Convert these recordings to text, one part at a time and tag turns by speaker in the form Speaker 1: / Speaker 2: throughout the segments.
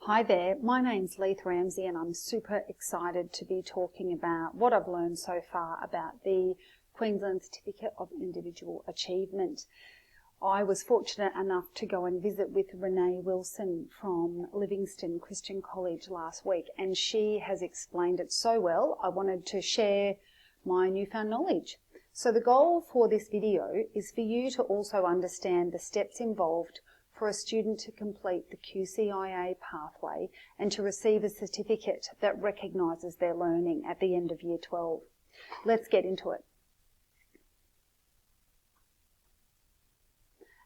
Speaker 1: Hi there, my name's Leith Ramsey and I'm super excited to be talking about what I've learned so far about the Queensland Certificate of Individual Achievement. I was fortunate enough to go and visit with Renee Wilson from Livingston Christian College last week, and she has explained it so well. I wanted to share my newfound knowledge. So the goal for this video is for you to also understand the steps involved for a student to complete the QCIA Pathway and to receive a certificate that recognises their learning at the end of Year 12. Let's get into it.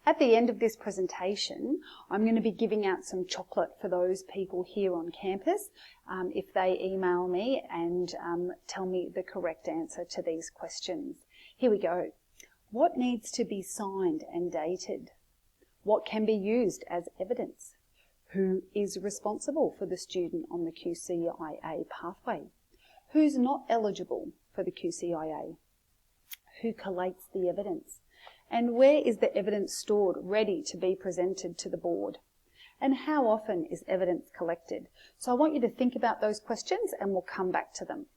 Speaker 1: At the end of this presentation, I'm going to be giving out some chocolate for those people here on campus if they email me and tell me the correct answer to these questions. Here we go. What needs to be signed and dated? What can be used as evidence? Who is responsible for the student on the QCIA pathway? Who's not eligible for the QCIA? Who collates the evidence? And where is the evidence stored ready to be presented to the board? And how often is evidence collected? So I want you to think about those questions and we'll come back to them.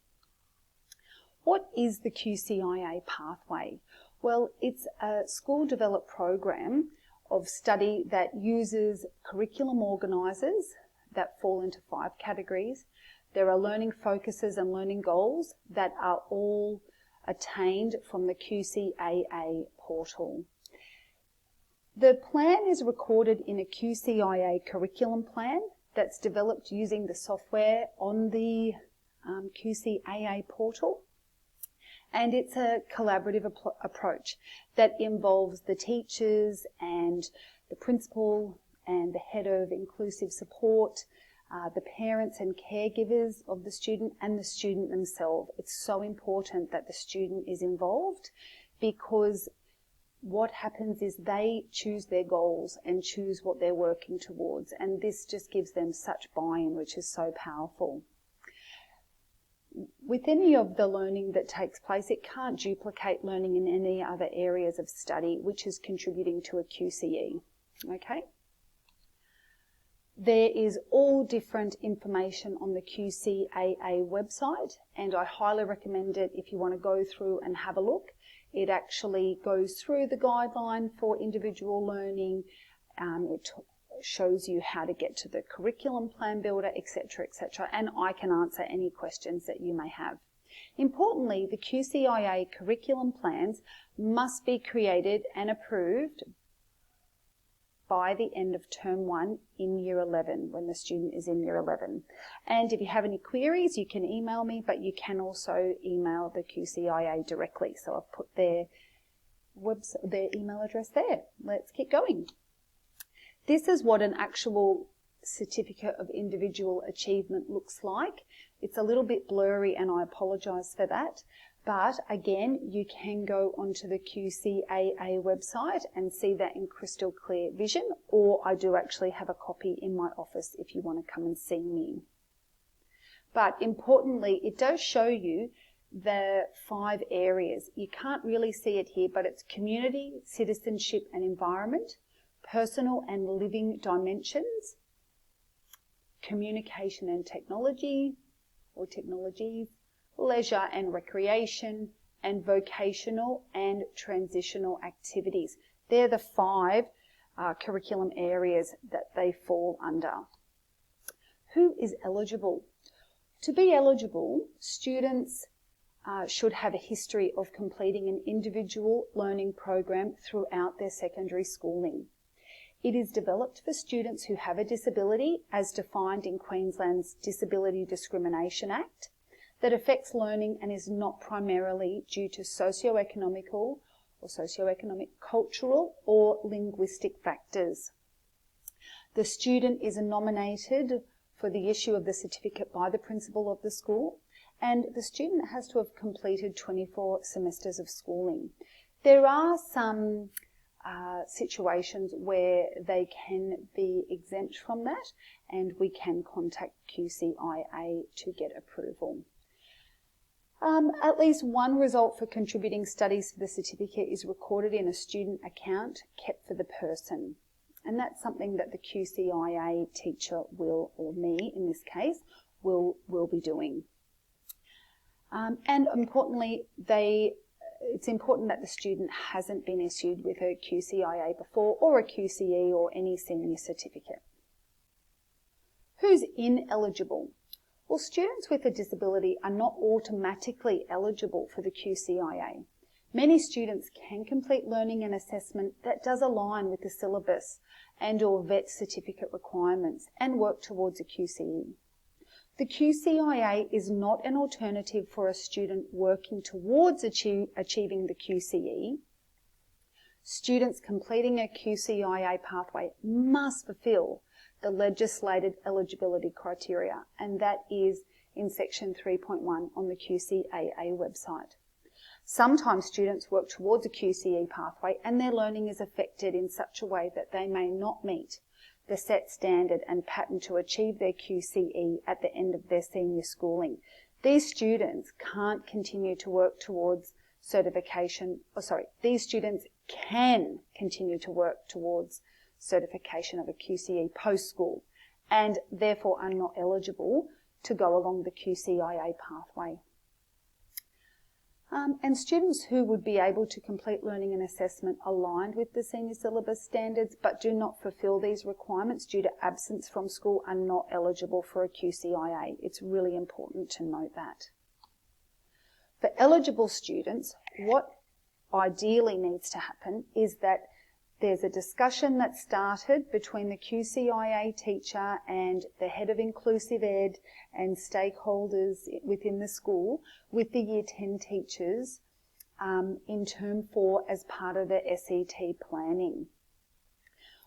Speaker 1: What is the QCIA pathway? Well, it's a school-developed program of study that uses curriculum organisers that fall into 5 categories. There are learning focuses and learning goals that are all attained from the QCIA portal. The plan is recorded in a QCIA curriculum plan that's developed using the software on the QCIA portal. And it's a collaborative approach that involves the teachers and the principal and the head of inclusive support, the parents and caregivers of the student and the student themselves. It's so important that the student is involved because what happens is they choose their goals and choose what they're working towards, and this just gives them such buy-in, which is so powerful. With any of the learning that takes place, it can't duplicate learning in any other areas of study, which is contributing to a QCE. Okay? There is all different information on the QCIA website, and I highly recommend it if you want to go through and have a look. It actually goes through the guideline for individual learning. It shows you how to get to the curriculum plan builder, etc., etc., and I can answer any questions that you may have. Importantly, the QCIA curriculum plans must be created and approved by the end of term 1 in Year 11, when the student is in Year 11. And if you have any queries, you can email me, but you can also email the QCIA directly. So I've put their email address there. Let's keep going. This is what an actual Certificate of Individual Achievement looks like. It's a little bit blurry and I apologise for that. But again, you can go onto the QCIA website and see that in crystal clear vision, or I do actually have a copy in my office if you want to come and see me. But importantly, it does show you the 5 areas. You can't really see it here, but it's community, citizenship and environment, personal and living dimensions, communication and technology or technologies, leisure and recreation, and vocational and transitional activities. They're the 5 curriculum areas that they fall under. Who is eligible? To be eligible, students should have a history of completing an individual learning program throughout their secondary schooling. It is developed for students who have a disability as defined in Queensland's Disability Discrimination Act that affects learning and is not primarily due to socio-economic, cultural or linguistic factors. The student is nominated for the issue of the certificate by the principal of the school, and the student has to have completed 24 semesters of schooling. There are some situations where they can be exempt from that, and we can contact QCIA to get approval. At least one result for contributing studies for the certificate is recorded in a student account kept for the person. And that's something that the QCIA teacher will, or me in this case, will be doing. And importantly, it's important that the student hasn't been issued with a QCIA before, or a QCE, or any senior certificate. Who's ineligible? Well, students with a disability are not automatically eligible for the QCIA. Many students can complete learning and assessment that does align with the syllabus and or VET certificate requirements and work towards a QCE. The QCIA is not an alternative for a student working towards achieving the QCE. Students completing a QCIA pathway must fulfil the legislated eligibility criteria, and that is in section 3.1 on the QCIA website. Sometimes students work towards a QCE pathway and their learning is affected in such a way that they may not meet the set standard and pattern to achieve their QCE at the end of their senior schooling. These students can't continue to work towards certification, these students can continue to work towards certification of a QCE post-school and therefore are not eligible to go along the QCIA pathway. And students who would be able to complete learning and assessment aligned with the senior syllabus standards but do not fulfil these requirements due to absence from school are not eligible for a QCIA. It's really important to note that. For eligible students, what ideally needs to happen is that there's a discussion that started between the QCIA teacher and the head of inclusive ed and stakeholders within the school with the Year 10 teachers in Term 4 as part of their SET planning.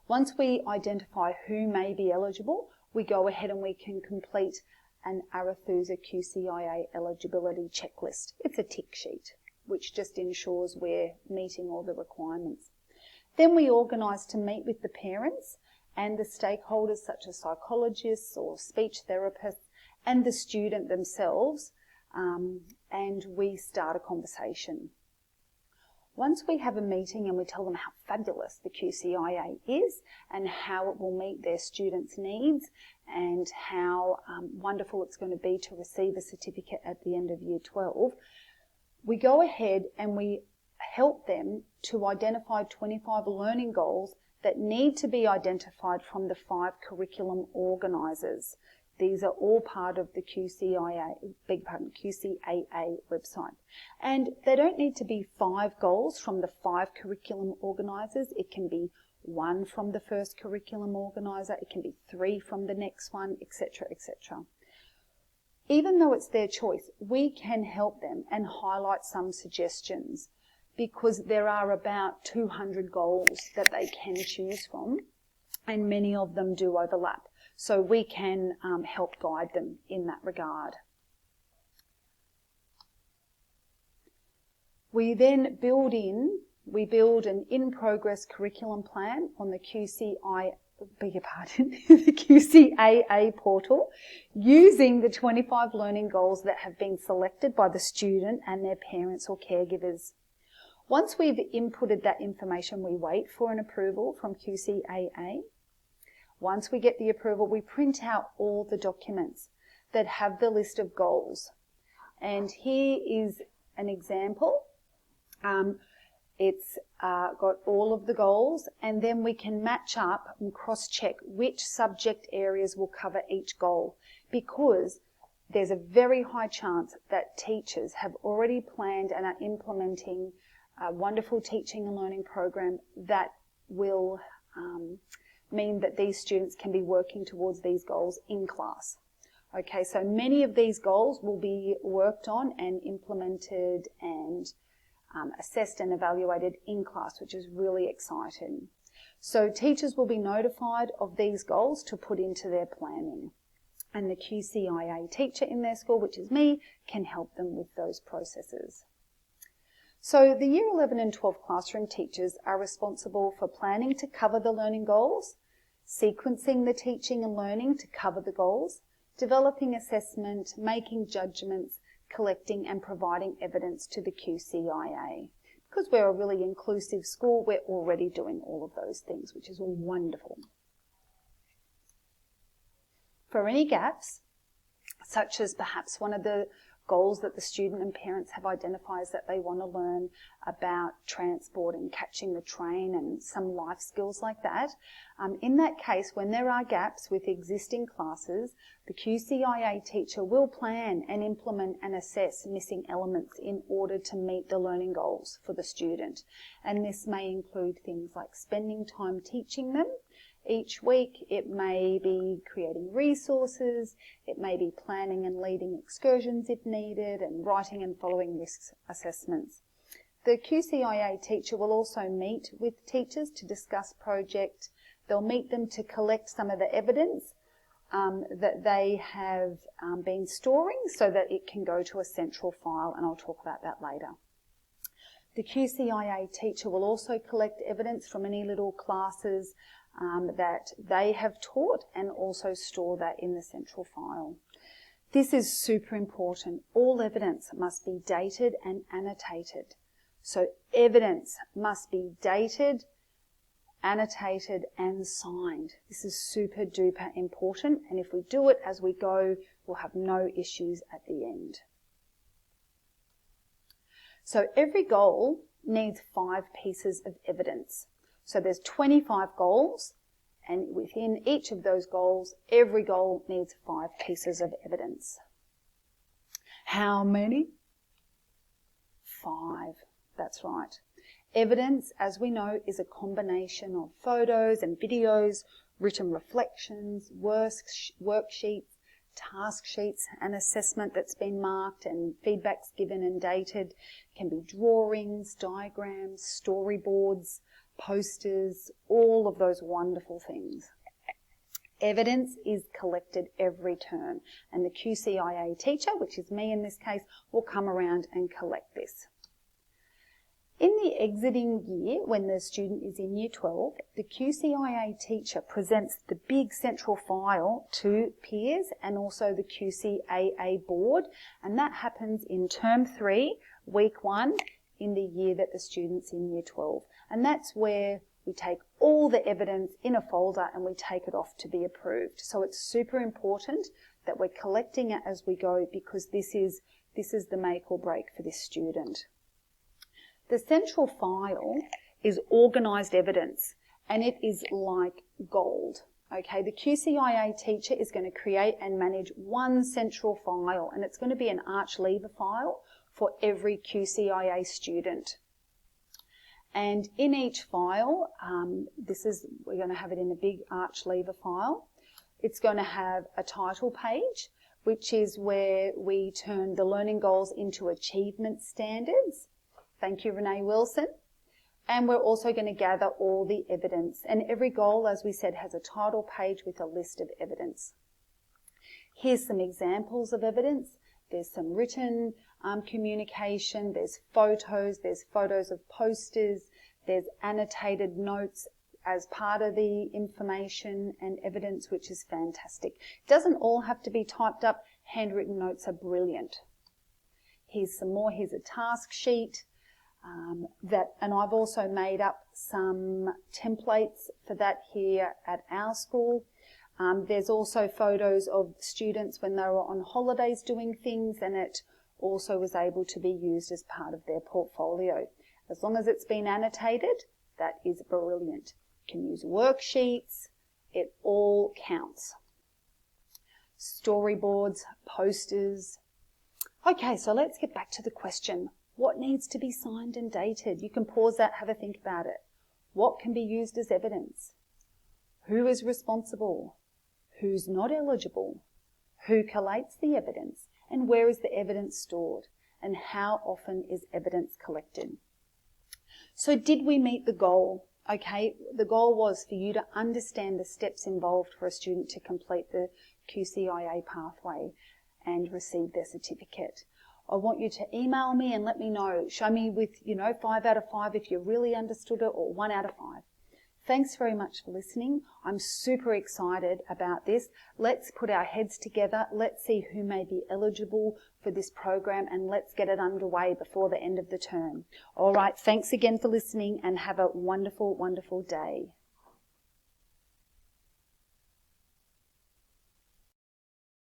Speaker 1: Once we identify who may be eligible, we go ahead and we can complete an Arathusa QCIA eligibility checklist. It's a tick sheet, which just ensures we're meeting all the requirements. Then we organise to meet with the parents and the stakeholders such as psychologists or speech therapists and the student themselves, and we start a conversation. Once we have a meeting and we tell them how fabulous the QCIA is and how it will meet their students' needs and how wonderful it's going to be to receive a certificate at the end of Year 12, we go ahead and we help them to identify 25 learning goals that need to be identified from the 5 curriculum organisers. These are all part of the QCIA website. And they don't need to be 5 goals from the 5 curriculum organisers. It can be 1 from the first curriculum organiser. It can be 3 from the next one, etc., etc. Even though it's their choice, we can help them and highlight some suggestions, because there are about 200 goals that they can choose from, and many of them do overlap. So we can help guide them in that regard. We then build an in-progress curriculum plan on the the QCIA portal using the 25 learning goals that have been selected by the student and their parents or caregivers. Once we've inputted that information, we wait for an approval from QCIA. Once we get the approval, we print out all the documents that have the list of goals. And here is an example. It's got all of the goals, and then we can match up and cross-check which subject areas will cover each goal, because there's a very high chance that teachers have already planned and are implementing a wonderful teaching and learning program that will mean that these students can be working towards these goals in class. Okay, so many of these goals will be worked on and implemented and assessed and evaluated in class, which is really exciting. So teachers will be notified of these goals to put into their planning, and the QCIA teacher in their school, which is me, can help them with those processes. So the Year 11 and 12 classroom teachers are responsible for planning to cover the learning goals, sequencing the teaching and learning to cover the goals, developing assessment, making judgments, collecting and providing evidence to the QCIA. because we're a really inclusive school, we're already doing all of those things, which is all wonderful. For any gaps, such as perhaps one of the goals that the student and parents have identified is that they want to learn about transport and catching the train and some life skills like that. In that case, when there are gaps with existing classes, the QCIA teacher will plan and implement and assess missing elements in order to meet the learning goals for the student. And this may include things like spending time teaching them each week. It may be creating resources, it may be planning and leading excursions if needed, and writing and following risk assessments. The QCIA teacher will also meet with teachers to discuss project. They'll meet them to collect some of the evidence that they have been storing so that it can go to a central file, and I'll talk about that later. The QCIA teacher will also collect evidence from any little classes that they have taught and also store that in the central file. This is super important. All evidence must be dated and annotated. So evidence must be dated, annotated and signed. This is super duper important, and if we do it as we go, we'll have no issues at the end. So every goal needs 5 pieces of evidence. So there's 25 goals, and within each of those goals, every goal needs 5 pieces of evidence. How many? 5. That's right. Evidence, as we know, is a combination of photos and videos, written reflections, worksheets, task sheets, an assessment that's been marked and feedback's given and dated. It can be drawings, diagrams, storyboards, posters, all of those wonderful things. Evidence is collected every term, and the QCIA teacher, which is me in this case, will come around and collect this. In the exiting year, when the student is in Year 12, the QCIA teacher presents the big central file to peers and also the QCIA board, and that happens in Term 3, Week 1, in the year that the student's in Year 12. And that's where we take all the evidence in a folder and we take it off to be approved. So it's super important that we're collecting it as we go, because this is the make or break for this student. The central file is organised evidence, and it is like gold. Okay, the QCIA teacher is going to create and manage one central file, and it's going to be an arch lever file for every QCIA student. And in each file, we're going to have it in a big arch lever file. It's going to have a title page, which is where we turn the learning goals into achievement standards. Thank you, Renee Wilson. And we're also going to gather all the evidence. And every goal, as we said, has a title page with a list of evidence. Here's some examples of evidence. There's some written communication, there's photos of posters, there's annotated notes as part of the information and evidence, which is fantastic. It doesn't all have to be typed up. Handwritten notes are brilliant. Here's some more. Here's a task sheet. And I've also made up some templates for that here at our school. There's also photos of students when they were on holidays doing things, and it also was able to be used as part of their portfolio. As long as it's been annotated, that is brilliant. You can use worksheets, it all counts. Storyboards, posters. Okay, so let's get back to the question. What needs to be signed and dated? You can pause that, have a think about it. What can be used as evidence? Who is responsible? Who's not eligible? Who collates the evidence? And where is the evidence stored? And how often is evidence collected? So did we meet the goal? Okay, the goal was for you to understand the steps involved for a student to complete the QCIA pathway and receive their certificate. I want you to email me and let me know. Show me with, 5 out of 5 if you really understood it, or 1 out of 5. Thanks very much for listening. I'm super excited about this. Let's put our heads together. Let's see who may be eligible for this program, and let's get it underway before the end of the term. All right, thanks again for listening, and have a wonderful, wonderful day.